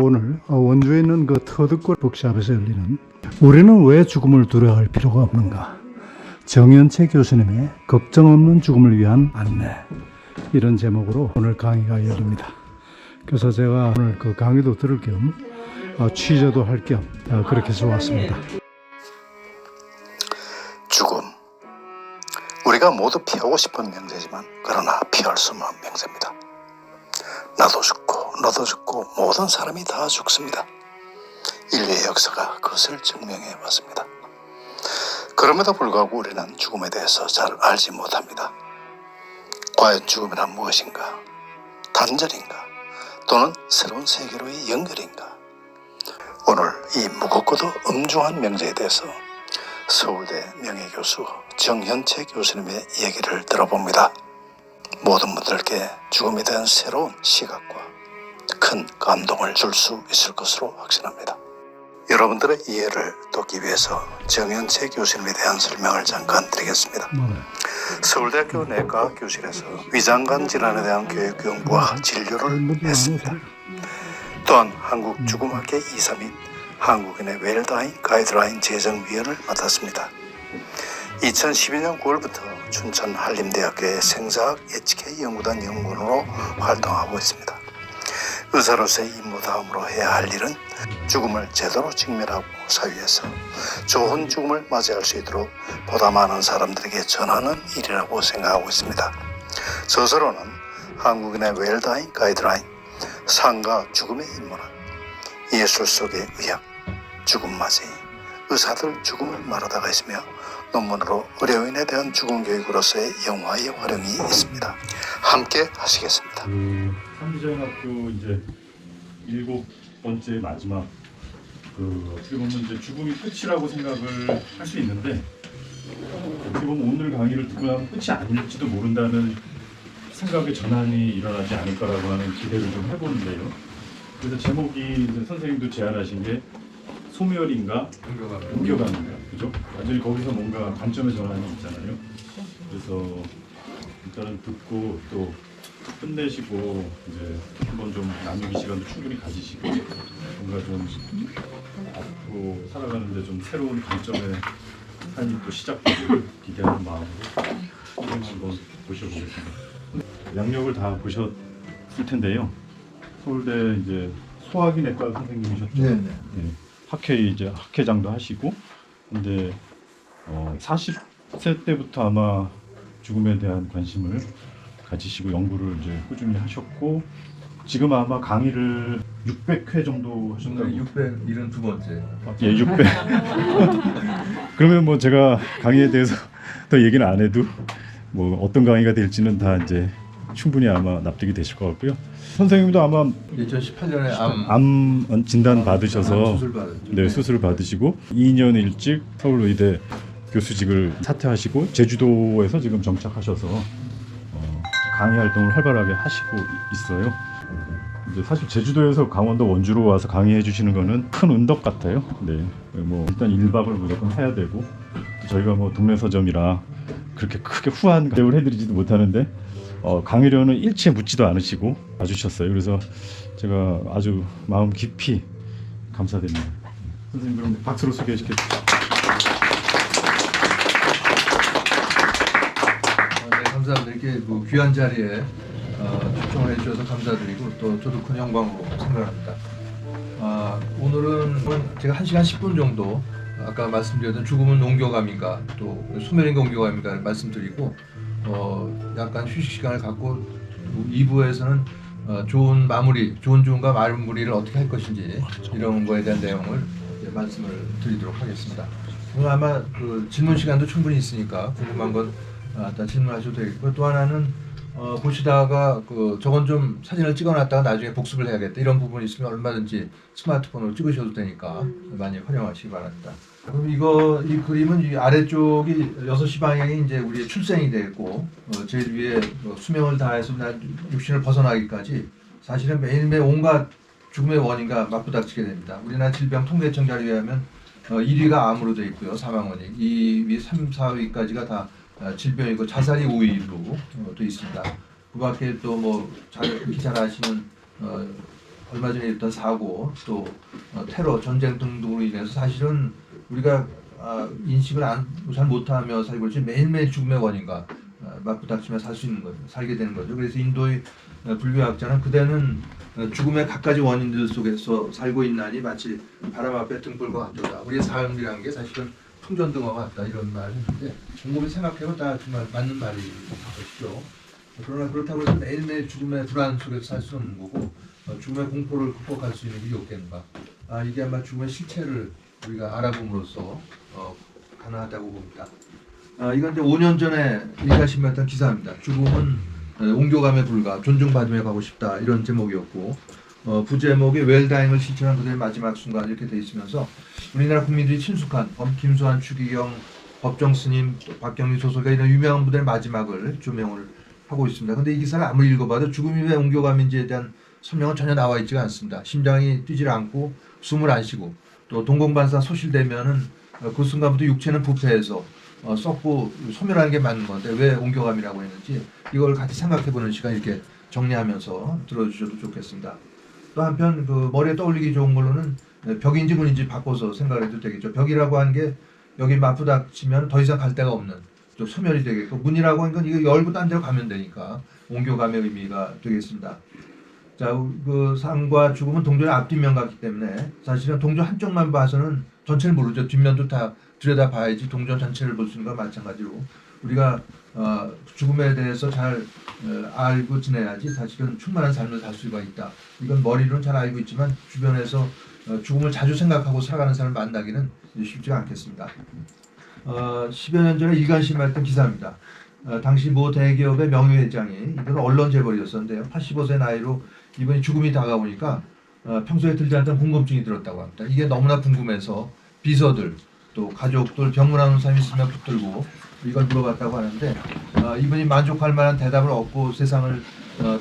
오늘 원주에 있는 그 터득골 북샵에서 열리는 우리는 왜 죽음을 두려워할 필요가 없는가, 정연채 교수님의 걱정 없는 죽음을 위한 안내, 이런 제목으로 오늘 강의가 열립니다. 그래서 제가 오늘 그 강의도 들을 겸 취재도 할 겸 그렇게 해서 왔습니다. 죽음, 우리가 모두 피하고 싶은 명제지만 그러나 피할 수 없는 명제입니다. 나도 죽고 너도 죽고 모든 사람이 다 죽습니다. 인류의 역사가 그것을 증명해 왔습니다. 그럼에도 불구하고 우리는 죽음에 대해서 잘 알지 못합니다. 과연 죽음이란 무엇인가? 단절인가? 또는 새로운 세계로의 연결인가? 오늘 이 무겁고도 엄중한 명제에 대해서 서울대 명예교수 정현채 교수님의 얘기를 들어봅니다. 모든 분들께 죽음에 대한 새로운 시각과 큰 감동을 줄 수 있을 것으로 확신합니다. 여러분들의 이해를 돕기 위해서 정현채 교수님에 대한 설명을 잠깐 드리겠습니다. 서울대학교 내과학 교실에서 위장관 질환에 대한 교육 연구와 진료를 했습니다. 또한 한국죽음학회 이사및 한국인의 웰다잉 가이드라인 제정위원을 맡았습니다. 2012년 9월부터 춘천 한림대학교의 생사학 예측회 연구단 연구원으로 활동하고 있습니다. 의사로서의 임무 다음으로 해야 할 일은 죽음을 제대로 직면하고 사회에서 좋은 죽음을 맞이할 수 있도록 보다 많은 사람들에게 전하는 일이라고 생각하고 있습니다. 저서로는 한국인의 웰다잉 가이드라인, 삶과 죽음의 인문학, 예술 속의 의학, 죽음 맞이, 의사들 죽음을 말하다가 있으며 논문으로 의료인에 대한 죽음 교육으로서의 영화의 활용이 있습니다. 함께 하시겠습니다. 삼부자연학교 이제 7번째 마지막 어떻게 보면 이제 죽음이 끝이라고 생각을 할 수 있는데, 어떻게 보면 오늘 강의를 듣고 나면 끝이 아닐지도 모른다는 생각의 전환이 일어나지 않을 거라고 하는 기대를 좀 해보는데요. 그래서 제목이 이제 선생님도 제안하신 게 소멸인가 옮겨가는가, 그죠? 완전히 거기서 뭔가 관점의 전환이 있잖아요. 그래서 일단은 듣고 또 끝내시고 이제 한번 좀 나누기 시간도 충분히 가지시고 뭔가 좀 앞으로 살아가는데 좀 새로운 관점의 삶이 또 시작되기를 기대하는 마음으로 한번 모셔보겠습니다. 양력을 다 보셨을 텐데요. 서울대 이제 소화기 내과 선생님이셨죠? 네. 네. 학회 이제 학회장도 하시고, 근데 40세 때부터 아마 죽음에 대한 관심을 가지시고 연구를 이제 꾸준히 하셨고, 지금 아마 강의를 600회 정도 하셨다고. 672번째. 예, 600. 그러면 뭐 제가 강의에 대해서 더 얘기는 안 해도 뭐 어떤 강의가 될지는 다 이제 충분히 아마 납득이 되실 것 같고요. 선생님도 아마 2018년에 암 진단 받으셔서 수술 받았죠. 네, 수술을 받으시고 2년 일찍 서울의대 교수직을 사퇴하시고 제주도에서 지금 정착하셔서 강의 활동을 활발하게 하시고 있어요. 이제 사실 제주도에서 강원도 원주로 와서 강의해 주시는 거는 큰 은덕 같아요. 네, 뭐 일단 1박을 무조건 해야 되고, 저희가 뭐 동네 서점이라 그렇게 크게 후한 대우를 해드리지도 못하는데 강의료는 일체 묻지도 않으시고 와주셨어요. 그래서 제가 아주 마음 깊이 감사드립니다. 선생님, 그럼 박수로 소개시켜주세요. 네, 감사합니다. 이렇게 뭐 귀한 자리에 초청을 해주셔서 감사드리고 또 저도 큰 영광으로 생각합니다. 오늘은 제가 1시간 10분 정도 아까 말씀드렸던 죽음은 옮겨감인가 또 소멸인가 옮겨감인가 말씀드리고 약간 휴식 시간을 갖고 2부에서는 좋은 마무리, 좋은 죽음과 마무리를 어떻게 할 것인지 이런 거에 대한 내용을 말씀을 드리도록 하겠습니다. 오늘 아마 그 질문 시간도 충분히 있으니까 궁금한 건 다 질문하셔도 되겠고, 또 하나는 보시다가 저건 좀 사진을 찍어놨다가 나중에 복습을 해야겠다 이런 부분이 있으면 얼마든지 스마트폰으로 찍으셔도 되니까 많이 활용하시기 바랍니다. 그럼 이 그림은 이 아래쪽이 6시 방향이 이제 우리의 출생이 되고, 제일 위에 수명을 다해서 육신을 벗어나기까지 사실은 매일매일 온갖 죽음의 원인과 맞부닥치게 됩니다. 우리나라 질병통계청자에 의하면 1위가 암으로 되어 있고요, 사망 원인. 2위, 3, 4위까지가 다 질병이고 자살이 5위로 되어 있습니다. 그밖에 또 뭐 잘 아시는 얼마 전에 있던 사고 또 테러 전쟁 등등으로 인해서 사실은 우리가 인식을 잘 못하며 살고 있지 매일매일 죽음의 원인과 맞부닥치며 살게 되는 거죠. 그래서 인도의 불교학자는 그대는 죽음의 갖가지 원인들 속에서 살고 있나니 마치 바람 앞에 등불과 같도다. 우리의 삶이라는 게 사실은 풍전등과 같다 이런 말을 했는데 곰곰이 생각해보면 다 정말 맞는 말이죠. 그러나 그렇다고 해서 매일매일 죽음의 불안 속에서 살 수 없는 거고 죽음의 공포를 극복할 수 있는 일이 없겠는가. 이게 아마 죽음의 실체를 우리가 알아봄으로써 가능하다고 봅니다. 이건 이제 5년 전에 일가심이었던 기사입니다. 죽음은 옹교감에 불과 존중받으며 가고 싶다 이런 제목이었고 부제목이 웰다잉을 실천한 그들의 마지막 순간 이렇게 돼 있으면서 우리나라 국민들이 친숙한 김수환, 추기경, 법정스님, 박경리 소설가 이런 유명한 분들의 마지막을 조명을 하고 있습니다. 근데 이 기사를 아무리 읽어봐도 죽음이 왜 옹교감인지에 대한 설명은 전혀 나와 있지가 않습니다. 심장이 뛰질 않고 숨을 안 쉬고 또 동공반사 소실되면은 그 순간부터 육체는 부패해서 썩고 소멸하는 게 맞는 건데 왜 옹교감이라고 했는지 이걸 같이 생각해보는 시간 이렇게 정리하면서 들어주셔도 좋겠습니다. 또 한편 그 머리에 떠올리기 좋은 걸로는 벽인지 문인지 바꿔서 생각을 해도 되겠죠. 벽이라고 하는 게 여기 맞부닥치면 더 이상 갈 데가 없는 좀 소멸이 되겠고 문이라고 하는 건 이거 열고 딴 데로 가면 되니까 옹교감의 의미가 되겠습니다. 자, 그 삶과 죽음은 동전의 앞뒷면 같기 때문에 사실은 동전 한쪽만 봐서는 전체를 모르죠. 뒷면도 다 들여다 봐야지 동전 전체를 볼 수 있는 것과 마찬가지로 우리가 죽음에 대해서 잘 알고 지내야지 사실은 충만한 삶을 살 수가 있다. 이건 머리로는 잘 알고 있지만 주변에서 죽음을 자주 생각하고 살아가는 사람을 만나기는 쉽지가 않겠습니다. 10여 년 전에 일간심했던 기사입니다. 당시 모 대기업의 명예회장이 이분은 언론 재벌이었었는데요. 85세 나이로 이분이 죽음이 다가오니까 평소에 들지 않던 궁금증이 들었다고 합니다. 이게 너무나 궁금해서 비서들 또 가족들 병문안 온 사람이 있으면 붙들고 이걸 물어봤다고 하는데 이분이 만족할 만한 대답을 얻고 세상을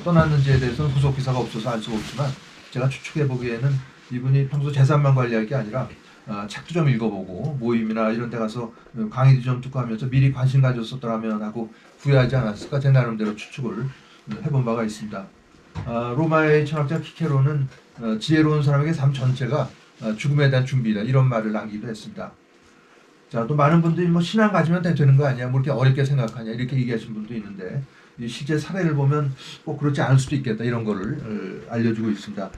떠났는지에 대해서는 후속 기사가 없어서 알 수가 없지만 제가 추측해 보기에는 이분이 평소 재산만 관리할 게 아니라 책도 좀 읽어보고 모임이나 이런 데 가서 강의도 좀 듣고 하면서 미리 관심 가졌었더라면 하고 후회하지 않았을까 제 나름대로 추측을 해본 바가 있습니다. 로마의 철학자 키케로는 지혜로운 사람에게 삶 전체가 죽음에 대한 준비다 이런 말을 남기도 했습니다. 자, 또 많은 분들이 뭐 신앙 가지면 되는 거 아니야? 뭐 이렇게 어렵게 생각하냐? 이렇게 얘기하신 분도 있는데 이 실제 사례를 보면 꼭 그렇지 않을 수도 있겠다 이런 거를 알려주고 있습니다.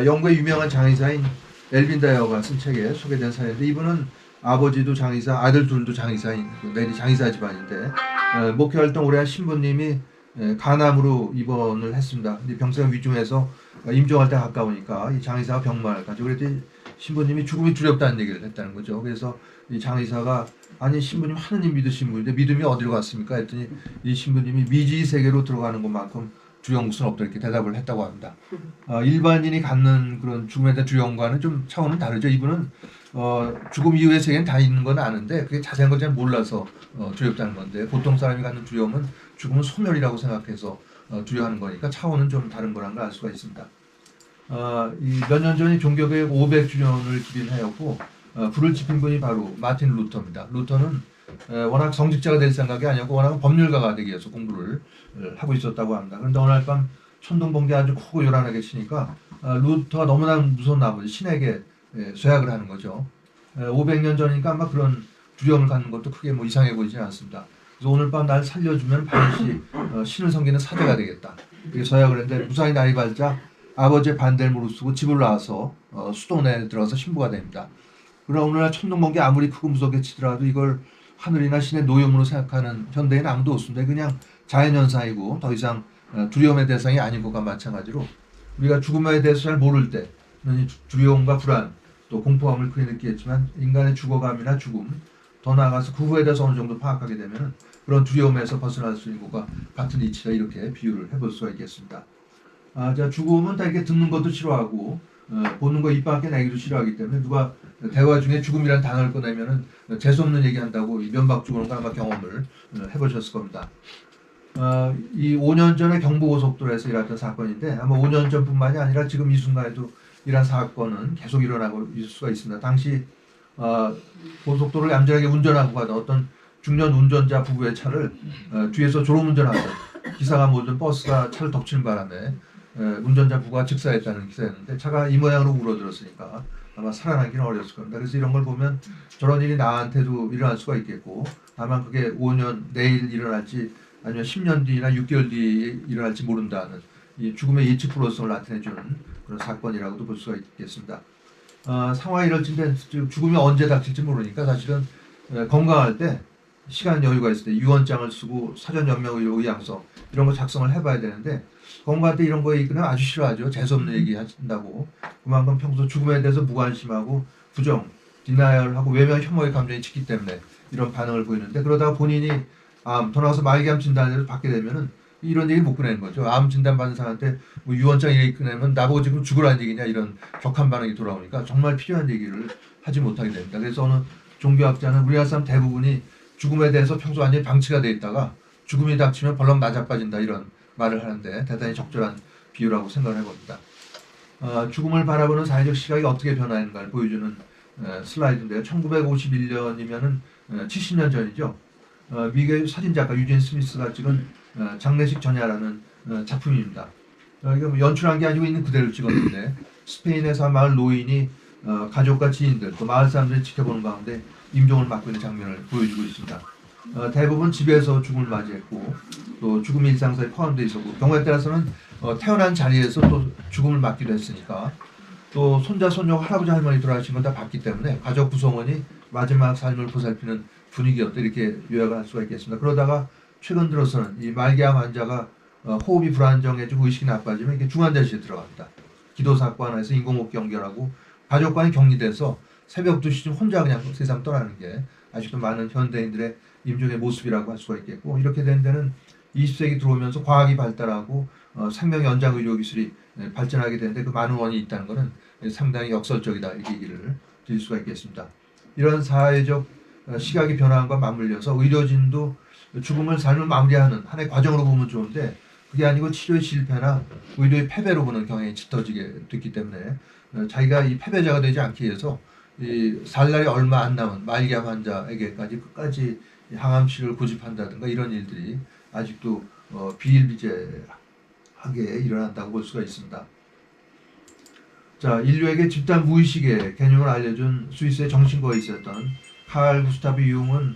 영국의 유명한 장의사인 엘빈 다이어가 쓴 책에 소개된 사례인데 이분은 아버지도 장의사, 아들 둘도 장의사인 내리 장의사 집안인데 목회 활동 오래 한 신부님이 간암으로 입원을 했습니다. 근데 병상 위중해서 임종할 때 가까우니까 이 장의사가 병만을 가지고 그랬더니 신부님이 죽음이 두렵다는 얘기를 했다는 거죠. 그래서 이 장의사가 아니 신부님 하느님 믿으신 분인데 믿음이 어디로 갔습니까? 했더니 이 신부님이 미지 세계로 들어가는 것만큼 두려운 것은 없다 이렇게 대답을 했다고 합니다. 일반인이 갖는 그런 죽음에 대한 두려움과는 좀 차원은 다르죠. 이분은 죽음 이후의 세계는 다 있는 건 아는데 그게 자세한 걸 잘 몰라서 두렵다는 건데 보통 사람이 갖는 두려움은 죽음은 소멸이라고 생각해서 두려워하는 거니까 차원은 좀 다른 거란 걸 알 수가 있습니다. 몇 년 전에 종교개혁 500주년을 기린하였고 불을 지핀 분이 바로 마틴 루터입니다. 루터는 워낙 성직자가 될 생각이 아니었고 워낙 법률가가 되기 위해서 공부를 하고 있었다고 합니다. 그런데 어느 날 밤 천둥번개 아주 크고 요란하게 치니까 루터가 너무나 무서운 나머지 신에게 쇠약을 하는 거죠. 500년 전이니까 아마 그런 두려움을 갖는 것도 크게 뭐 이상해 보이지 않습니다. 그래서 오늘 밤 날 살려주면 반드시 신을 섬기는 사제가 되겠다. 이렇게 서약을 했는데 무사히 날이 밝자 아버지의 반대를 무릅쓰고 집을 나와서 수도원에 들어가서 신부가 됩니다. 그러나 오늘날 천둥번개 아무리 크고 무섭게 치더라도 이걸 하늘이나 신의 노염으로 생각하는 현대인 아무도 없습니다. 그냥 자연현상이고 더 이상 두려움의 대상이 아닌 것과 마찬가지로 우리가 죽음에 대해서 잘 모를 때는 두려움과 불안 또 공포감을 크게 느끼겠지만 인간의 죽어감이나 죽음 더 나아가서 그 후에 대해서 어느 정도 파악하게 되면 그런 두려움에서 벗어날 수 있는 것과 같은 이치다 이렇게 비유를 해볼 수가 있겠습니다. 자, 죽음은 다 이렇게 듣는 것도 싫어하고 보는 거 입 밖에 내기도 싫어하기 때문에 누가 대화 중에 죽음이라는 단어를 꺼내면은 재수없는 얘기한다고 면박 죽는 걸 아마 경험을 해보셨을 겁니다. 이 5년 전에 경부고속도로에서 일어났던 사건인데 아마 5년 전뿐만이 아니라 지금 이 순간에도 이런 사건은 계속 일어나고 있을 수가 있습니다. 당시 고속도로를 얌전하게 운전하고 가던 어떤 중년 운전자 부부의 차를 뒤에서 졸음운전하던 기사가 몰던 버스가 차를 덮치는 바람에 운전자 부부가 즉사했다는 기사였는데 차가 이 모양으로 울어들었으니까 아마 살아나기는 어려웠을 겁니다. 그래서 이런 걸 보면 저런 일이 나한테도 일어날 수가 있겠고 다만 그게 5년 내일 일어날지 아니면 10년 뒤나 6개월 뒤에 일어날지 모른다는 이 죽음의 예측 불허성을 나타내주는 그런 사건이라고도 볼 수가 있겠습니다. 상황이 이럴진데 죽음이 언제 닥칠지 모르니까 사실은 건강할 때 시간 여유가 있을 때 유언장을 쓰고 사전 연명의향서 이런 거 작성을 해봐야 되는데 건강할 때 이런 거 얘기는 아주 싫어하죠. 재수없는 얘기 하신다고. 그만큼 평소 죽음에 대해서 무관심하고 부정, 디나이얼하고 외면 혐오의 감정이 짙기 때문에 이런 반응을 보이는데 그러다가 본인이 더 나아가서 말기암 진단을 받게 되면은 이런 얘기 못 꺼내는 거죠. 암 진단 받는 사람한테 뭐 유언장 얘기 꺼내면 나보고 지금 죽으라는 얘기냐 이런 격한 반응이 돌아오니까 정말 필요한 얘기를 하지 못하게 됩니다. 그래서 어느 종교학자는 우리나라 사람 대부분이 죽음에 대해서 평소 완전히 방치가 돼 있다가 죽음이 닥치면 벌렁 낮아빠진다 이런 말을 하는데 대단히 적절한 비유라고 생각을 해봅니다. 죽음을 바라보는 사회적 시각이 어떻게 변화했는가를 보여주는 슬라이드인데요. 1951년이면은 70년 전이죠. 미국의 사진작가 유진 스미스가 찍은 장례식 전야라는 작품입니다. 이거 연출한 게 아니고 있는 그대로 찍었는데 스페인에서 한 마을 노인이 가족과 지인들 또 마을 사람들이 지켜보는 가운데 임종을 맞고 있는 장면을 보여주고 있습니다. 대부분 집에서 죽음을 맞이했고 또 죽음이 일상사에 포함되어 있었고 경우에 따라서는 태어난 자리에서 또 죽음을 맞기도 했으니까 또 손자, 손녀, 할아버지, 할머니 돌아가신 건 다 봤기 때문에 가족 구성원이 마지막 삶을 보살피는 분위기였다 이렇게 요약을 할 수가 있겠습니다. 그러다가 최근 들어서는 이 말기암 환자가 호흡이 불안정해지고 의식이 나빠지면 이렇게 중환자실에 들어갑니다. 기도사건 안에서 인공호흡 연결하고 가족과는 격리돼서 새벽 2시쯤 혼자 그냥 세상 떠나는 게 아직도 많은 현대인들의 임종의 모습이라고 할 수가 있겠고 이렇게 된 데는 20세기 들어오면서 과학이 발달하고 생명 연장 의료 기술이 발전하게 되는데 그 많은 원인이 있다는 것은 상당히 역설적이다 이렇게 얘기를 드릴 수가 있겠습니다. 이런 사회적 시각이 변화함과 맞물려서 의료진도 죽음을 삶을 마무리하는 하나의 과정으로 보면 좋은데 그게 아니고 치료의 실패나 의료의 패배로 보는 경향이 짙어지게 됐기 때문에 자기가 이 패배자가 되지 않기 위해서 이 살 날이 얼마 안 남은 말기암 환자에게까지 끝까지 항암 치료를 고집한다든가 이런 일들이 아직도 비일비재하게 일어난다고 볼 수가 있습니다. 자, 인류에게 집단 무의식의 개념을 알려준 스위스의 정신과에 있었던 칼 구스타브 융은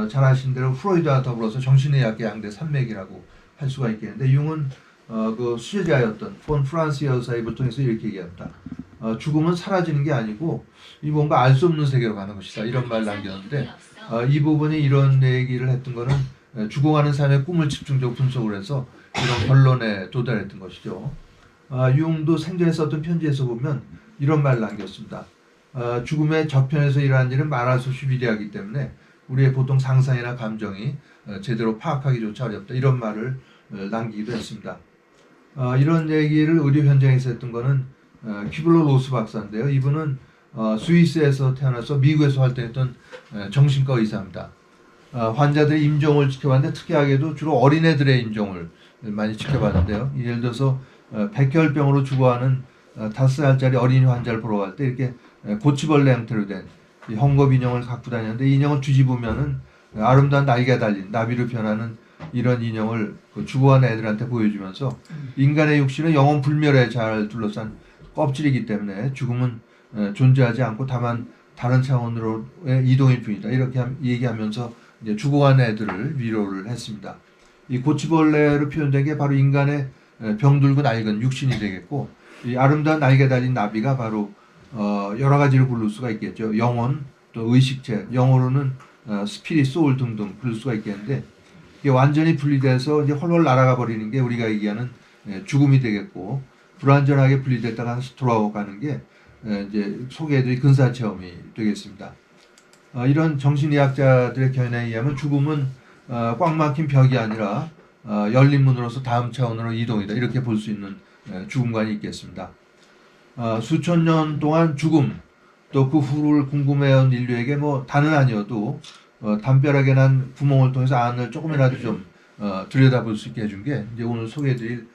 잘 아시는 대로 프로이드와 더불어서 정신의학계 양대 산맥이라고 할 수가 있겠는데 융은 그 수제자였던 폰 프란스 여사의 보통에서 이렇게 얘기합니다. 죽음은 사라지는 게 아니고 이 뭔가 알 수 없는 세계로 가는 것이다 이런 말을 남겼는데 이 부분이 이런 얘기를 했던 거는 죽어가는 삶의 꿈을 집중적으로 분석을 해서 이런 결론에 도달했던 것이죠. 융도 생전에 썼던 편지에서 보면 이런 말을 남겼습니다. 죽음의 저편에서 일어나는 일은 말할 수 없이 위대하기 때문에 우리의 보통 상상이나 감정이 제대로 파악하기조차 어렵다 이런 말을 남기기도 했습니다. 이런 얘기를 의료 현장에서 했던 거는 퀴블러 로스 박사인데요. 이분은 스위스에서 태어나서 미국에서 활동했던 정신과 의사입니다. 환자들의 임종을 지켜봤는데 특이하게도 주로 어린애들의 임종을 많이 지켜봤는데요. 예를 들어서 백혈병으로 죽어가는 5살짜리 어린이 환자를 보러 갈 때 이렇게 고치벌레 형태로 된 헝겊 인형을 갖고 다녔는데 이 인형을 뒤집으면은 아름다운 날개가 달린 나비로 변하는 이런 인형을 죽어가는 애들한테 보여주면서 인간의 육신은 영원 불멸에 잘 둘러싼 껍질이기 때문에 죽음은 존재하지 않고 다만 다른 차원으로의 이동일 뿐이다. 이렇게 얘기하면서 이제 죽어가는 애들을 위로를 했습니다. 이 고치벌레로 표현된 게 바로 인간의 병들고 낡은 육신이 되겠고 이 아름다운 날개 달린 나비가 바로 여러 가지로 부를 수가 있겠죠. 영혼, 또 의식체, 영어로는 스피릿, 소울 등등 부를 수가 있겠는데 이게 완전히 분리돼서 이제 헐헐 날아가 버리는 게 우리가 얘기하는 죽음이 되겠고 불완전하게 분리됐다가 다시 돌아가는 게 이제 소개해드릴 근사 체험이 되겠습니다. 이런 정신의학자들의 견해에 의하면 죽음은 꽉 막힌 벽이 아니라 열린 문으로서 다음 차원으로 이동이다 이렇게 볼 수 있는 죽음관이 있겠습니다. 수천 년 동안 죽음 또 그 후를 궁금해온 인류에게 뭐 다는 아니어도 담벼락에 난 구멍을 통해서 안을 조금이라도 좀 들여다볼 수 있게 해준 게 이제 오늘 소개해드릴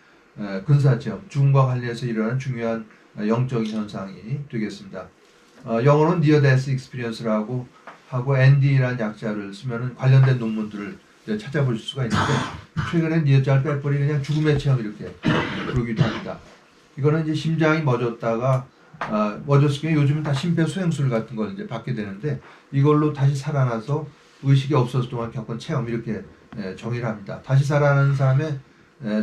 근사체험, 죽음과 관련해서 일어나는 중요한 영적인 현상이 되겠습니다. 영어로는 Near Death Experience라고 하고 ND라는 약자를 쓰면 관련된 논문들을 이제 찾아볼 수가 있는데 최근에 니어짤 빼버리 그냥 죽음의 체험 이렇게 부르기도 합니다. 이거는 이제 심장이 멎었다가 멎었을 경우 요즘은 다 심폐소생술 같은 걸 이제 받게 되는데 이걸로 다시 살아나서 의식이 없었을 동안 겪은 체험 이렇게 정의를 합니다. 다시 살아나는 사람의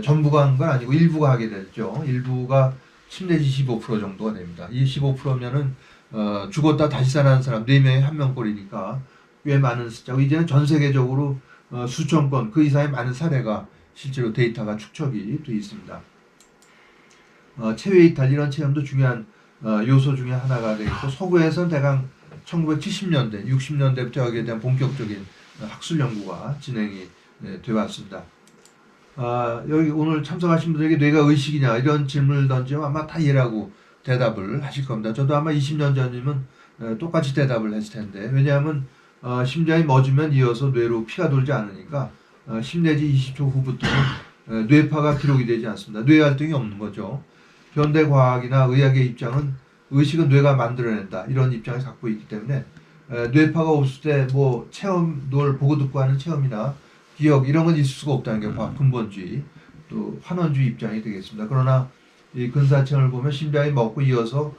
전부가 하는 건 아니고 일부가 하게 됐죠. 일부가 10 내지 15% 정도가 됩니다. 이 15%면은 죽었다 다시 살아나는 사람 4명에 1명꼴이니까 꽤 많은 숫자고 이제는 전 세계적으로 수천 건 그 이상의 많은 사례가 실제로 데이터가 축적이 되어 있습니다. 체외 이탈 이런 체험도 중요한 요소 중에 하나가 되겠고 서구에서는 대강 1970년대, 60년대부터 여기에 대한 본격적인 학술 연구가 진행이 되어 왔습니다. 여기 오늘 참석하신 분들에게 뇌가 의식이냐 이런 질문을 던지면 아마 다 예라고 대답을 하실 겁니다. 저도 아마 20년 전이면 똑같이 대답을 했을 텐데 왜냐하면 심장이 멎으면 이어서 뇌로 피가 돌지 않으니까 10 내지 20초 후부터는 뇌파가 기록이 되지 않습니다. 뇌 활동이 없는 거죠. 현대 과학이나 의학의 입장은 의식은 뇌가 만들어낸다 이런 입장을 갖고 있기 때문에 뇌파가 없을 때 뭐 체험, 뭘 보고 듣고 하는 체험이나 기억 이런 건 있을 수가 없다는 게 과학 근본주의 또 환원주의 입장이 되겠습니다. 그러나 이 근사체험을 보면 심장이 멎고 이어서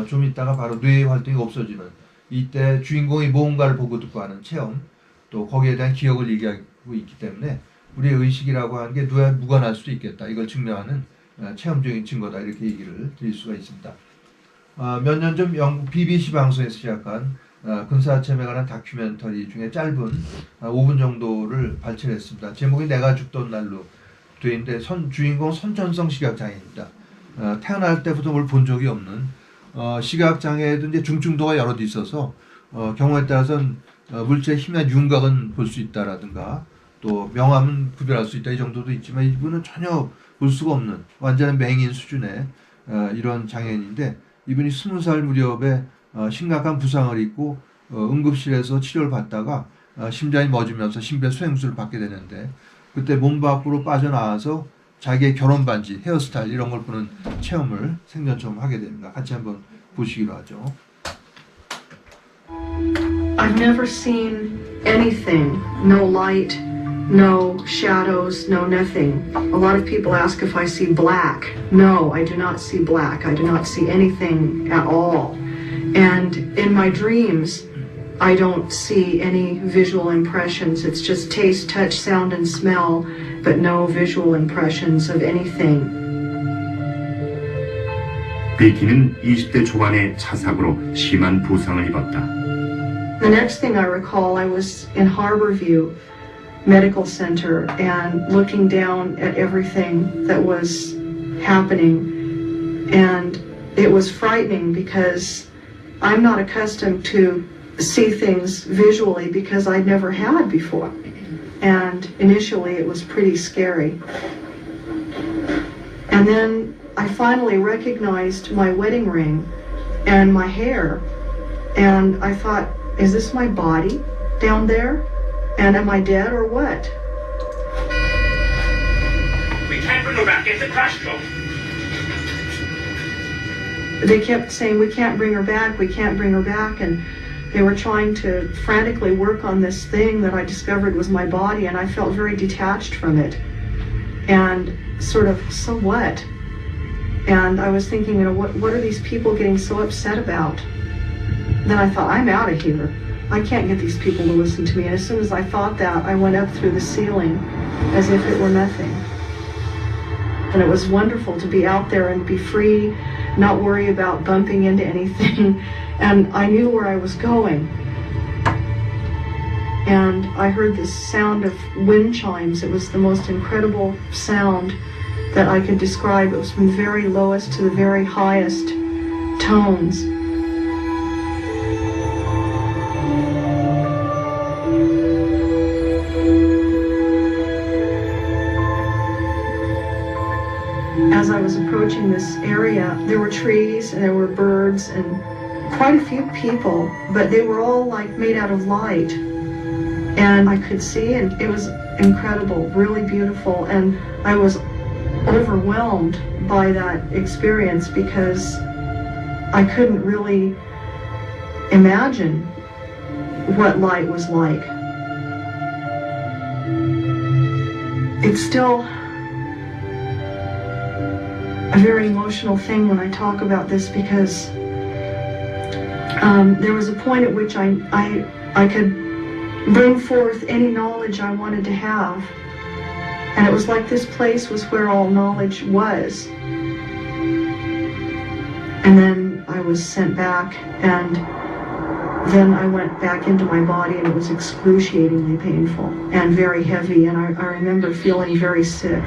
좀 있다가 바로 뇌 활동이 없어지는 이때 주인공이 무언가를 보고 듣고 하는 체험 또 거기에 대한 기억을 얘기하고 있기 때문에 우리의 의식이라고 하는 게 뇌에 무관할 수도 있겠다. 이걸 증명하는 체험적인 증거다 이렇게 얘기를 드릴 수가 있습니다. 몇 년 전 영국 BBC 방송에서 시작한 근사체험에 관한 다큐멘터리 중에 짧은 5분 정도를 발췌했습니다. 제목이 내가 죽던 날로 되어 있는데 주인공 선천성 시각장애입니다. 태어날 때부터 뭘 본 적이 없는 시각장애도 이제 중증도가 여러 개 있어서 경우에 따라서는 물체의 희미한 윤곽은 볼 수 있다라든가 또 명암은 구별할 수 있다 이 정도도 있지만 이분은 전혀 볼 수가 없는 완전한 맹인 수준의 이런 장애인인데 이분이 20살 무렵에 심각한 부상을 입고 응급실에서 치료를 받다가 심장이 멎으면서 심폐소생술을 받게 되는데 그때 몸 밖으로 빠져나와서 자기의 결혼 반지, 헤어스타일 이런 걸 보는 체험을 생전 처음 하게 됩니다. 같이 한번 보시기로 하죠. I've never seen anything, no light, no shadows, no nothing. A lot of people ask if I see black. No, I do not see black. I do not see anything at all. And in my dreams, I don't see any visual impressions. It's just taste, touch, sound, and smell, but no visual impressions of anything. 베이티는 20대 초반에 차 사고로 심한 부상을 입었다. The next thing I recall, I was in Harborview Medical Center and looking down at everything that was happening. And it was frightening because I'm not accustomed to see things visually because I'd never had before. And initially it was pretty scary. And then I finally recognized my wedding ring and my hair. And I thought, is this my body down there? And am I dead or what? We can't bring her back. It's a crash job. They kept saying, we can't bring her back, we can't bring her back. And they were trying to frantically work on this thing that I discovered was my body, and I felt very detached from it. And sort of, so what? And I was thinking, what are these people getting so upset about? Then I thought, I'm out of here. I can't get these people to listen to me. And as soon as I thought that, I went up through the ceiling as if it were nothing. And it was wonderful to be out there and be free, not worry about bumping into anything. And I knew where I was going. And I heard this sound of wind chimes. It was the most incredible sound that I could describe. It was from the very lowest to the very highest tones. As I was approaching this area, there were trees and there were birds and quite a few people, but they were all like made out of light. And I could see, and it was incredible, really beautiful. And I was overwhelmed by that experience because I couldn't really imagine what light was like. it's still a very emotional thing when I talk about this because there was a point at which I could bring forth any knowledge I wanted to have, and it was like this place was where all knowledge was. And then I was sent back, and then I went back into my body, and it was excruciatingly painful and very heavy, and I remember feeling very sick.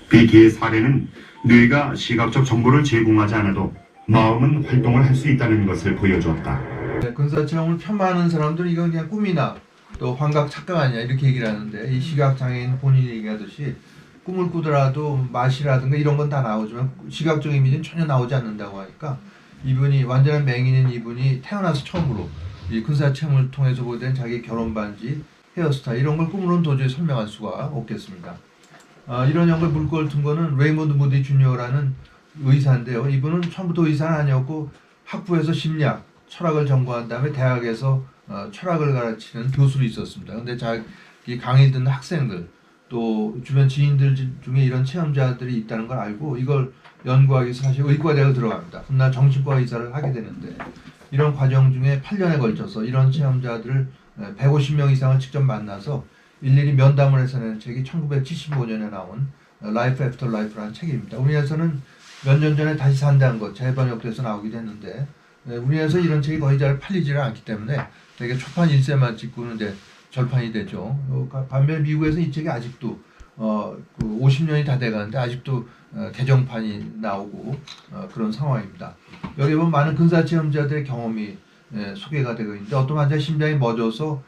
비키의 사례는 뇌가 시각적 정보를 제공하지 않아도 마음은 활동을 할 수 있다는 것을 보여주었다. 네, 근사 체험을 폄하하는 사람들은 이건 그냥 꿈이나 또 환각 착각 아니야 이렇게 얘기를 하는데, 이 시각 장애인 본인이 얘기하듯이 꿈을 꾸더라도 맛이라든가 이런 건 다 나오지만 시각적 이미지는 전혀 나오지 않는다고 하니까, 이분이 완전한 맹인인 이분이 태어나서 처음으로 이 근사 체험을 통해서 보게 된 자기 결혼 반지, 헤어스타일 이런 걸 꿈으로는 도저히 설명할 수가 없겠습니다. 이런 연구에 물꼬를 튼 거는 레이먼드 무디 주니어라는 의사인데요. 이분은 처음부터 의사는 아니었고 학부에서 심리학, 철학을 전공한 다음에 대학에서 철학을 가르치는 교수로 있었습니다. 근데 자기 강의 듣는 학생들 또 주변 지인들 중에 이런 체험자들이 있다는 걸 알고 이걸 연구하기 위해서 사실 의과대학을 들어갑니다. 훗날 정신과 의사를 하게 되는데, 이런 과정 중에 8년에 걸쳐서 이런 체험자들을 150명 이상을 직접 만나서 일일이 면담을 해서 낸 책이 1975년에 나온 Life After Life라는 책입니다. 우리나라에서는 몇 년 전에 다시 산다는 것 재번역돼서 나오기도 했는데, 우리나라에서 이런 책이 거의 잘 팔리지를 않기 때문에 되게 초판 1세만 찍고는 이제 절판이 되죠. 반면에 미국에서 이 책이 아직도 50년이 다 돼가는데 아직도 개정판이 나오고 그런 상황입니다. 여기 보면 많은 근사 체험자들의 경험이 소개가 되고 있는데, 어떤 환자 심장이 멎어서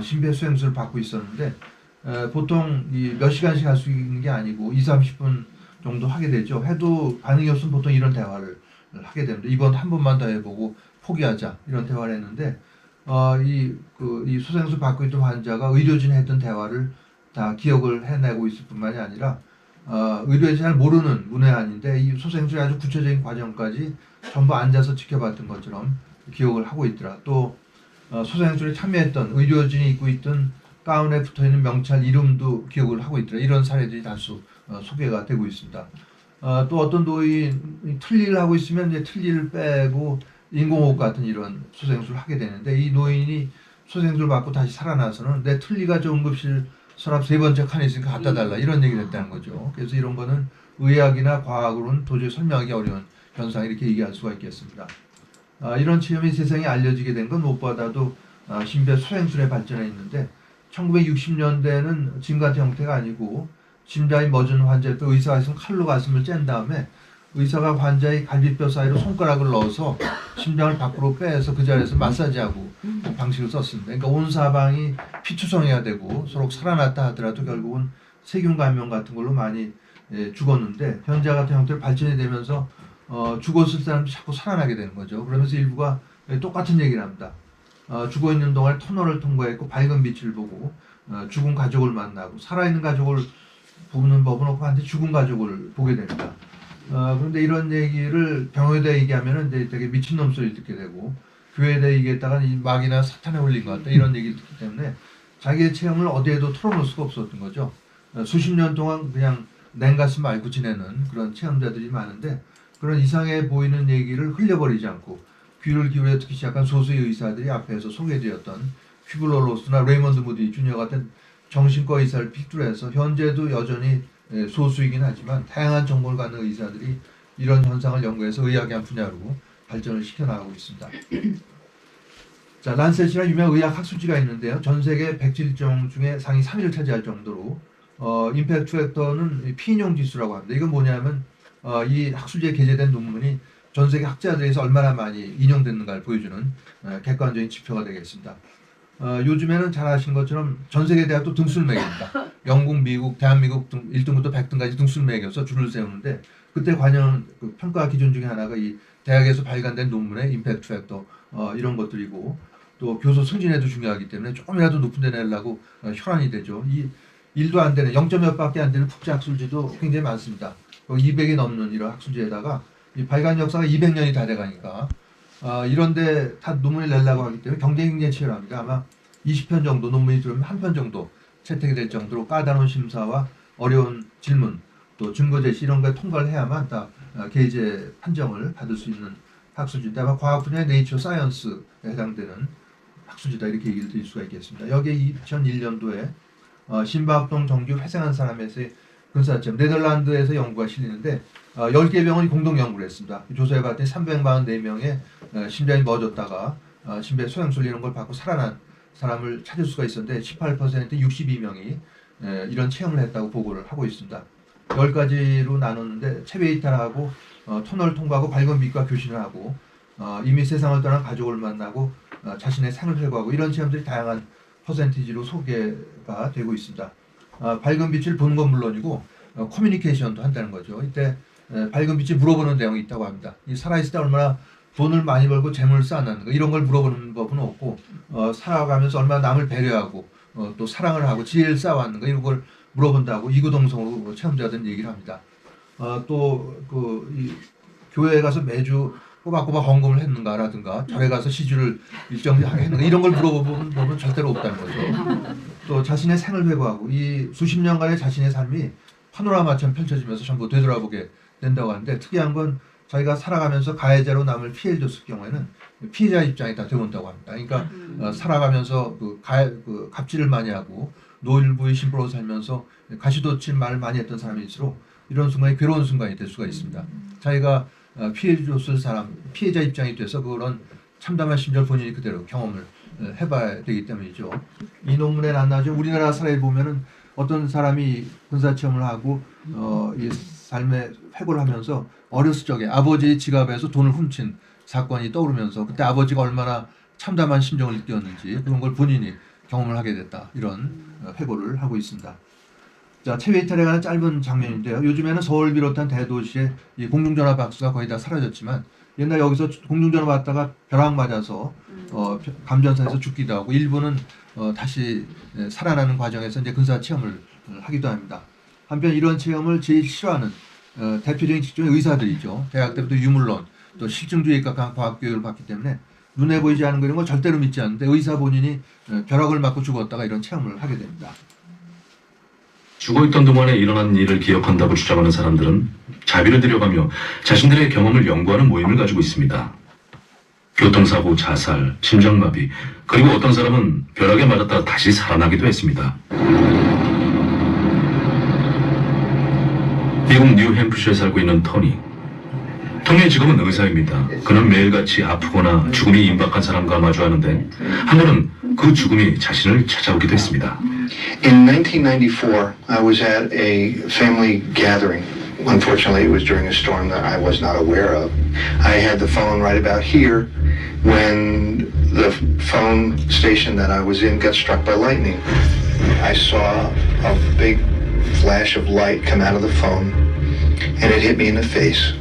심폐소생술을 받고 있었는데 보통 몇 시간씩 할 수 있는 게 아니고 2-30분 정도 하게 되죠. 해도 반응이 없으면 보통 이런 대화를 하게 됩니다. 이번 한 번만 더 해보고 포기하자 이런 대화를 했는데, 이 소생술 받고 있던 환자가 의료진이 했던 대화를 다 기억을 해내고 있을 뿐만이 아니라 의료진이 잘 모르는 문외한인데 이 소생술의 아주 구체적인 과정까지 전부 앉아서 지켜봤던 것처럼 기억을 하고 있더라. 또 소생술에 참여했던 의료진이 입고 있던 가운에 붙어있는 명찰 이름도 기억을 하고 있더라. 이런 사례들이 다수 소개가 되고 있습니다. 또 어떤 노인이 틀니를 하고 있으면 이제 틀니를 빼고 인공호흡 같은 이런 소생술을 하게 되는데, 이 노인이 소생술 받고 다시 살아나서는 내 틀니가 저 응급실 서랍 3번째 칸에 있으니까 갖다 달라 이런 얘기를 했다는 거죠. 그래서 이런 거는 의학이나 과학으로는 도저히 설명하기 어려운 현상 이렇게 얘기할 수가 있겠습니다. 이런 체험이 세상에 알려지게 된 건 무엇보다도 심폐소생술의 발전에 있는데, 1960년대는 지금 같은 형태가 아니고 심장이 멎은 환자를 의사가 있으면 칼로 가슴을 짠 다음에 의사가 환자의 갈비뼈 사이로 손가락을 넣어서 심장을 밖으로 빼서 그 자리에서 마사지하고 방식을 썼습니다. 그러니까 온 사방이 피투성이가 되고 서로 살아났다 하더라도 결국은 세균 감염 같은 걸로 많이 죽었는데, 현재 같은 형태로 발전이 되면서 죽었을 사람도 자꾸 살아나게 되는 거죠. 그러면서 일부가 똑같은 얘기를 합니다. 죽어 있는 동안 터널을 통과했고 밝은 빛을 보고 죽은 가족을 만나고, 살아있는 가족을 보는 법은 없고 한데 죽은 가족을 보게 됩니다. 그런데 이런 얘기를 병원에다 얘기하면은 되게 미친놈 소리 듣게 되고, 교회에다 얘기했다가 이 마귀나 사탄에 홀린 것 같다 이런 얘기를 듣기 때문에 자기의 체험을 어디에도 털어놓을 수가 없었던 거죠. 수십 년 동안 그냥 냉가슴 앓고 지내는 그런 체험자들이 많은데, 그런 이상해 보이는 얘기를 흘려버리지 않고 귀를 기울여 듣기 시작한 소수의 의사들이 앞에서 소개되었던 휘블러 로스나 레이먼드 무디 주니어 같은 정신과 의사를 필두로 해서 현재도 여전히 소수이긴 하지만 다양한 전공을 갖는 의사들이 이런 현상을 연구해서 의학의 한 분야로 발전을 시켜나가고 있습니다. 자, 란셋이라는 유명한 의학 학술지가 있는데요. 전 세계 107종 중에 상위 3위를 차지할 정도로 임팩트 팩터는 피인용 지수라고 합니다. 이건 뭐냐면 이 학술지에 게재된 논문이 전 세계 학자들에서 얼마나 많이 인용됐는가를 보여주는 객관적인 지표가 되겠습니다. 요즘에는 잘 아시는 것처럼 전 세계 대학도 등술맥입니다. 영국, 미국, 대한민국 1등부터 100등까지 등술맥이어서 줄을 세우는데, 그때 관련 그 평가 기준 중에 하나가 이 대학에서 발간된 논문의 임팩트 팩터 이런 것들이고, 또 교수 승진에도 중요하기 때문에 조금이라도 높은 데 내려고 혈안이 되죠. 이 1도 안 되는 0.몇 밖에 안 되는 국제 학술지도 굉장히 많습니다. 200이 넘는 이런 학술지에다가 이 발간 역사가 200년이 다 돼가니까 이런데 다 논문을 내려고 하기 때문에 경쟁이 굉장히 치열합니다. 아마 20편 정도 논문이 들어오면 한 편 정도 채택이 될 정도로 까다로운 심사와 어려운 질문 또 증거 제시 이런 거에 통과를 해야만 다 게이제 판정을 받을 수 있는 학술지다. 아마 과학 분야의 네이처 사이언스에 해당되는 학술지다 이렇게 얘기를 드릴 수가 있겠습니다. 여기에 2001년도에 신박동 정규 회생한 사람에서의 근사점 네덜란드에서 연구가 실리는데 10개 병원이 공동 연구를 했습니다. 조사해 봤더니 344명의 심장이 멎었다가 심폐 소형술 이런 걸 받고 살아난 사람을 찾을 수가 있었는데 18% 62명이 이런 체험을 했다고 보고를 하고 있습니다. 10가지로 나눴는데 체외 이탈하고 터널 통과하고 밝은 빛과 교신을 하고 이미 세상을 떠난 가족을 만나고 자신의 생을 회고하고 이런 체험들이 다양한 퍼센티지로 소개가 되고 있습니다. 밝은 빛을 보는 건 물론이고 커뮤니케이션도 한다는 거죠. 이때 밝은 빛이 물어보는 내용이 있다고 합니다. 이 살아있을 때 얼마나 돈을 많이 벌고 재물을 쌓았는가 이런 걸 물어보는 법은 없고 살아가면서 얼마나 남을 배려하고 또 사랑을 하고 지혜를 쌓아왔는가 이런 걸 물어본다고 이구동성으로 체험자들은 얘기를 합니다. 이 교회에 가서 매주 꼬박꼬박 헌금을 했는가라든가 절에 가서 시주를 일정하게 했는가 이런 걸 물어보는 법은 절대로 없다는 거죠. 또 자신의 생을 회고하고 이 수십 년간의 자신의 삶이 파노라마처럼 펼쳐지면서 전부 되돌아보게 된다고 하는데 특이한 건 자기가 살아가면서 가해자로 남을 피해를 줬을 경우에는 피해자 입장이 다 되어온다고 합니다. 그러니까 살아가면서 갑질을 많이 하고 노일부의 심부로 살면서 가시돋칠 말을 많이 했던 사람일수록 이런 순간이 괴로운 순간이 될 수가 있습니다. 자기가 피해를 줬을 사람, 피해자 입장이 돼서 그런 참담한 심정을 본인이 그대로 경험을 해봐야 되기 때문이죠. 이 논문에 나타나죠. 우리나라 사례를 보면은 어떤 사람이 군사체험을 하고 이 삶의 회고를 하면서 어렸을 적에 아버지의 지갑에서 돈을 훔친 사건이 떠오르면서 그때 아버지가 얼마나 참담한 심정을 느꼈는지 그런 걸 본인이 경험을 하게 됐다. 이런 회고를 하고 있습니다. 자, 체외 이탈에 관한 짧은 장면인데요. 요즘에는 서울 비롯한 대도시에 이 공중전화 박스가 거의 다 사라졌지만 옛날 여기서 공중전화 받다가 벼락 맞아서 감전사에서 죽기도 하고 일부는 다시 살아나는 과정에서 이제 근사 체험을 하기도 합니다. 한편 이런 체험을 제일 싫어하는 대표적인 직종의 의사들이죠. 대학 때부터 유물론 또 실증주의에 가까운 과학교육을 받기 때문에 눈에 보이지 않는 거 이런 걸 절대로 믿지 않는데 의사 본인이 벼락을 맞고 죽었다가 이런 체험을 하게 됩니다. 죽어있던 동안에 일어난 일을 기억한다고 주장하는 사람들은 자비를 들여가며 자신들의 경험을 연구하는 모임을 가지고 있습니다. 교통사고, 자살, 심장마비, 그리고 어떤 사람은 벼락에 맞았다 다시 살아나기도 했습니다. 미국 뉴햄프셔에 살고 있는 토니. 토니의 직업은 의사입니다. 그는 매일같이 아프거나 죽음이 임박한 사람과 마주하는데 한 번은 그 죽음이 자신을 찾아오기도 했습니다. In 1994, I was at a family gathering. Unfortunately, it was during a storm that I was not aware of. I had the phone right about here when the phone station that I was in got struck by lightning. I saw a big flash of light come out of the phone and it hit me in the face.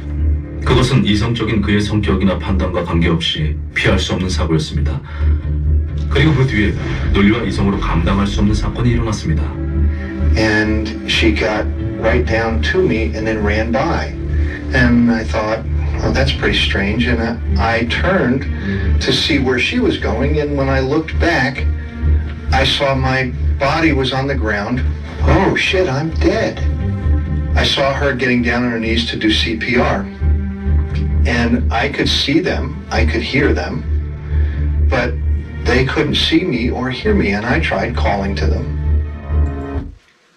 그것은 이성적인 그의 성격이나 판단과 관계없이 피할 수 없는 사고였습니다. 그리고 그 뒤에 논리와 이성으로 감당할 수 없는 사건이 일어났습니다. And she got right down to me and then ran by. And I thought, well, that's pretty strange. And I turned to see where she was going. And when I looked back, I saw my body was on the ground. Oh, shit, I'm dead. I saw her getting down on her knees to do CPR. And I could see them, I could hear them, but they couldn't see me or hear me, and I tried calling to them.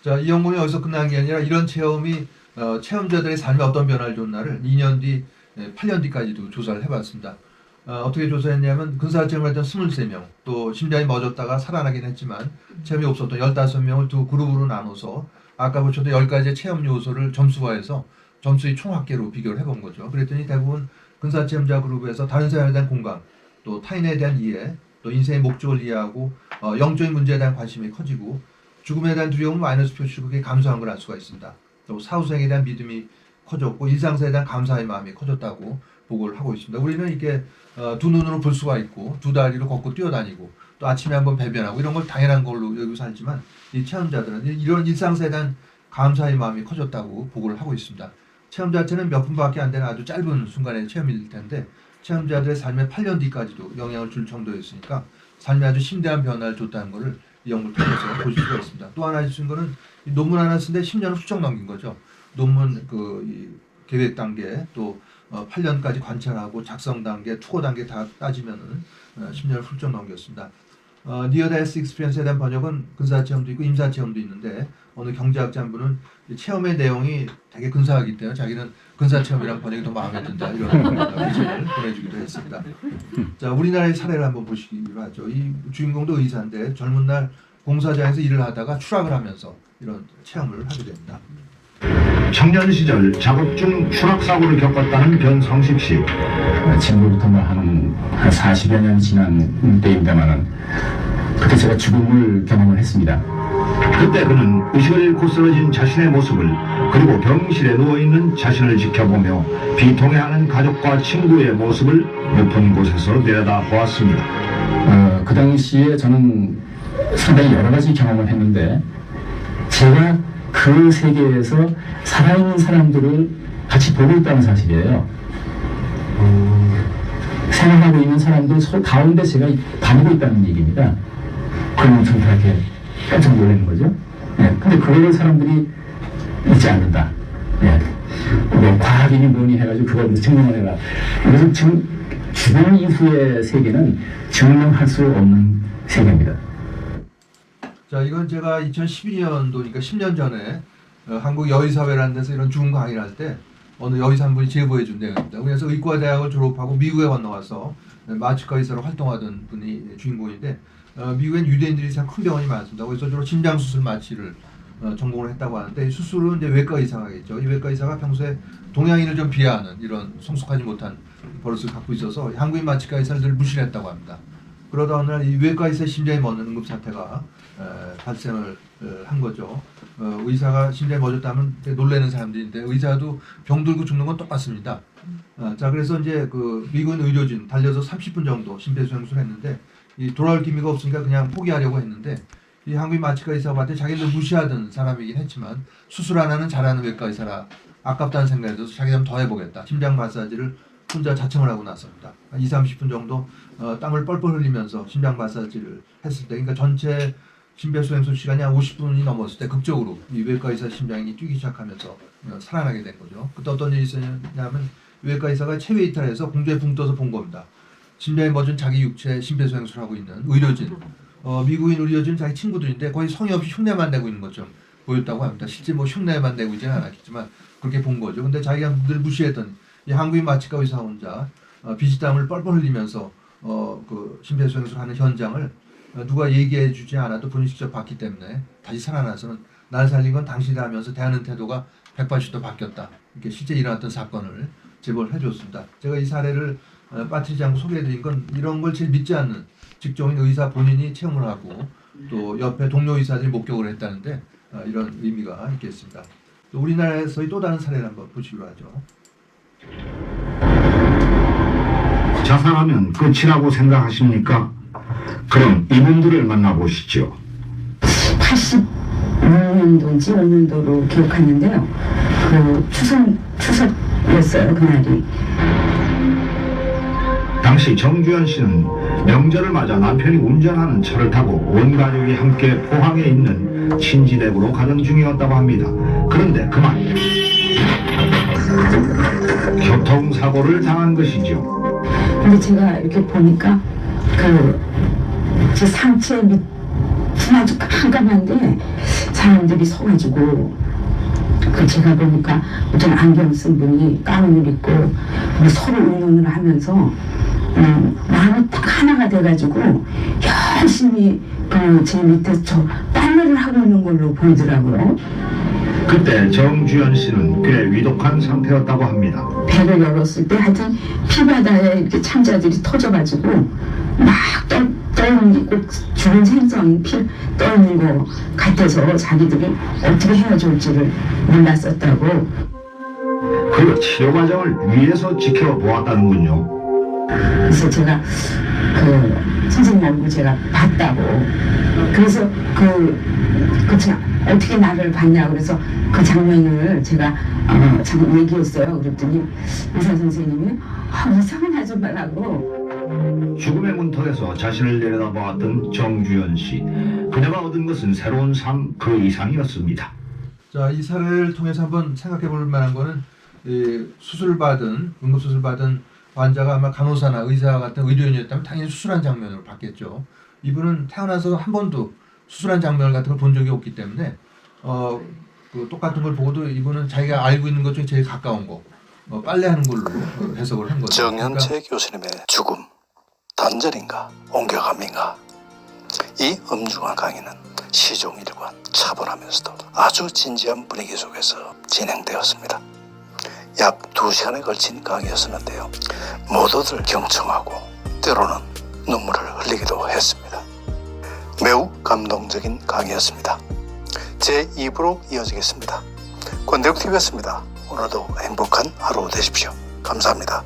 자, 이 연구는 여기서 끝난 게 아니라 이런 체험이 체험자들의 삶에 어떤 변화를 줬나를 2년 뒤, 8년 뒤까지도 조사를 해봤습니다. 어떻게 조사했냐면 근사 체험을 했던 23명, 또 심장이 멎었다가 살아나긴 했지만 체험이 없었던 15명을 두 그룹으로 나눠서 아까 보셨던 10가지의 체험 요소를 점수화해서 점수의 총합계로 비교를 해본 거죠. 그랬더니 대부분 근사 체험자 그룹에서 다른 사람에 대한 공감, 또 타인에 대한 이해, 또 인생의 목적을 이해하고 영적인 문제에 대한 관심이 커지고 죽음에 대한 두려움은 마이너스 표시로 그게 감소한 걸 알 수가 있습니다. 또 사후생에 대한 믿음이 커졌고 일상생에 대한 감사의 마음이 커졌다고 보고를 하고 있습니다. 우리는 이게 두 눈으로 볼 수가 있고 두 다리로 걷고 뛰어다니고 또 아침에 한번 배변하고 이런 걸 당연한 걸로 여기고 살지만 이 체험자들은 이런 일상생에 대한 감사의 마음이 커졌다고 보고를 하고 있습니다. 체험 자체는 몇 분밖에 안 되는 아주 짧은 순간의 체험일 텐데 체험자들의 삶의 8년 뒤까지도 영향을 줄 정도였으니까 삶에 아주 심대한 변화를 줬다는 것을 이 연구를 통해서 보실 수가 있습니다. 또 하나 있는 거는 이 논문 하나 쓰는데 10년을 훌쩍 넘긴 거죠. 논문 이 계획 단계 또 8년까지 관찰하고 작성 단계, 투고 단계 다 따지면은 10년을 훌쩍 넘겼습니다. Near Death Experience에 대한 번역은 근사체험도 있고 임사체험도 있는데 어느 경제학자 한 분은 이 체험의 내용이 되게 근사하기 때문에 자기는 근사체험이란 번역이 더 마음에 든다 이런 의견을 보내주기도 했습니다. 자, 우리나라의 사례를 한번 보시기로 하죠. 이 주인공도 의사인데 젊은 날 공사장에서 일을 하다가 추락을 하면서 이런 체험을 하게 됩니다. 청년 시절 작업 중 추락 사고를 겪었다는 변성식 씨. 지금부터 한 40여 년 지난 때입니다만은 그때 제가 죽음을 경험을 했습니다. 그때 그는 의식을 잃고 쓰러진 자신의 모습을 그리고 병실에 누워있는 자신을 지켜보며 비통해하는 가족과 친구의 모습을 높은 곳에서 내려다 보았습니다. 그 당시에 저는 상당히 여러 가지 경험을 했는데 제가 그 세계에서 살아있는 사람들을 같이 보고 있다는 사실이에요. 생활하고 있는 사람들 가운데 제가 다니고 있다는 얘기입니다. 그러면 좀 그렇게 깜짝 놀라는 거죠. 예, 근데 그거를 사람들이 믿지 않는다. 예. 뭐 과학이니 뭐니 해가지고 그걸 증명을 해라. 그래서 지금 죽음 이후의 세계는 증명할 수 없는 세계입니다. 자, 이건 제가 2012년도니까 10년 전에 한국 여의사회라는 데서 이런 죽음 강의를 할 때 어느 여의사 한 분이 제보해 준 내용입니다. 그래서 의과대학을 졸업하고 미국에 건너가서 마취과 의사로 활동하던 분이 주인공인데 미국엔 유대인들이 참 큰 병원이 많습니다. 그래서 주로 심장 수술 마취를 전공을 했다고 하는데 이 수술은 이제 외과 의사가 하겠죠. 이 외과 의사가 평소에 동양인을 좀 비하하는 이런 성숙하지 못한 버릇을 갖고 있어서 한국인 마취과 의사를 늘 무시했다고 합니다. 그러다 어느 날 이 외과 의사의 심장이 멎는 응급 사태가 발생을 한 거죠. 의사가 심장이 멎었다면 놀라는 사람들인데 의사도 병들고 죽는 건 똑같습니다. 자, 그래서 이제 그 미국인 의료진 달려서 30분 정도 심폐소생술을 했는데 이 돌아올 기미가 없으니까 그냥 포기하려고 했는데 이 한국인 마취과 의사가 봤을 때 자기는 무시하던 사람이긴 했지만 수술 하나는 잘하는 외과 의사라 아깝다는 생각이 들어서 자기가 좀 더 해보겠다. 심장 마사지를 혼자 자청을 하고 나섭니다. 20-30분 정도 땀을 뻘뻘 흘리면서 심장 마사지를 했을 때 그러니까 전체 심폐소생술 시간이 한 50분이 넘었을 때 극적으로 이 외과 의사 심장이 뛰기 시작하면서 살아나게 된 거죠. 그때 어떤 일이 있었냐면 외과 의사가 체외 이탈해서 공중에 붕 떠서 본 겁니다. 심장에 멎은 자기 육체 심폐소생술을 하고 있는 의료진, 미국인 의료진 자기 친구들인데 거의 성의 없이 흉내만 내고 있는 것처럼 보였다고 합니다. 실제 뭐 흉내만 내고 있지는 않았겠지만 그렇게 본 거죠. 근데 자기가 늘 무시했던 이 한국인 마취과 의사 혼자 비지땀을 뻘뻘 흘리면서 그 심폐소생술 하는 현장을 누가 얘기해 주지 않아도 본인이 직접 봤기 때문에 다시 살아나서는 날 살린 건 당신이다 하면서 대하는 태도가 180도 바뀌었다. 이렇게 실제 일어났던 사건을 제보를 해줬습니다. 제가 이 사례를 빠뜨리지 않고 소개해드린 건 이런 걸 제일 믿지 않는 직종인 의사 본인이 체험을 하고 또 옆에 동료 의사들이 목격을 했다는데 이런 의미가 있겠습니다. 또 우리나라에서의 또 다른 사례를 한번 보시기로 하죠. 자살하면 끝이라고 생각하십니까? 그럼 이분들을 만나보시죠. 86년도인지 5년도로 기억하는데요. 그 추석이었어요, 그날이. 당시 정주현 씨는 명절을 맞아 남편이 운전하는 차를 타고 온 가족이 함께 포항에 있는 친지댁으로 가던 중이었다고 합니다. 그런데 그만 교통사고를 당한 것이죠. 근데 제가 이렇게 보니까 제 상체 밑은 아주 깜깜한데 사람들이 서가지고 제가 보니까 어떤 안경 쓴 분이 가운을 입고 서로 의논을 하면서 마음이 딱 하나가 돼가지고 열심히 제 밑에서 저 빨래를 하고 있는 걸로 보이더라고요. 그때 정주현 씨는 꽤 위독한 상태였다고 합니다. 배를 열었을 때 하여튼 피바다에 이렇게 창자들이 터져가지고 막 떠있는 게 꼭 죽은 생선 피 떠있는 거 같아서 자기들이 어떻게 헤어질지를 몰랐었다고. 그 치료 과정을 위에서 지켜보았다는군요. 그래서 제가 선생님 얼굴 제가 봤다고. 그래서 어떻게 나를 봤냐 그래서 그 장면을 제가 잠깐 얘기했어요. 그랬더니 의사 선생님이 이상한 좀 말라고. 죽음의 문턱에서 자신을 내려다보았던 정주연 씨. 그녀가 얻은 것은 새로운 삶 그 이상이었습니다. 자, 이 사례를 통해서 한번 생각해 볼 만한 거는 응급수술 받은 환자가 아마 간호사나 의사 같은 의료인이었다면 당연히 수술한 장면을 봤겠죠. 이분은 태어나서 한 번도 수술한 장면 같은 걸 본 적이 없기 때문에 그 똑같은 걸 보고도 이분은 자기가 알고 있는 것 중에 제일 가까운 거 빨래하는 걸로 해석을 한 거죠. 정현채 교수님의 죽음, 단절인가 옮겨감인가, 이 엄중한 강의는 시종일관 차분하면서도 아주 진지한 분위기 속에서 진행되었습니다. 약 2시간에 걸친 강의였었는데요. 모두들 경청하고 때로는 눈물을 흘리기도 했습니다. 매우 감동적인 강의였습니다. 제2부로 이어지겠습니다. 권대국TV였습니다. 오늘도 행복한 하루 되십시오. 감사합니다.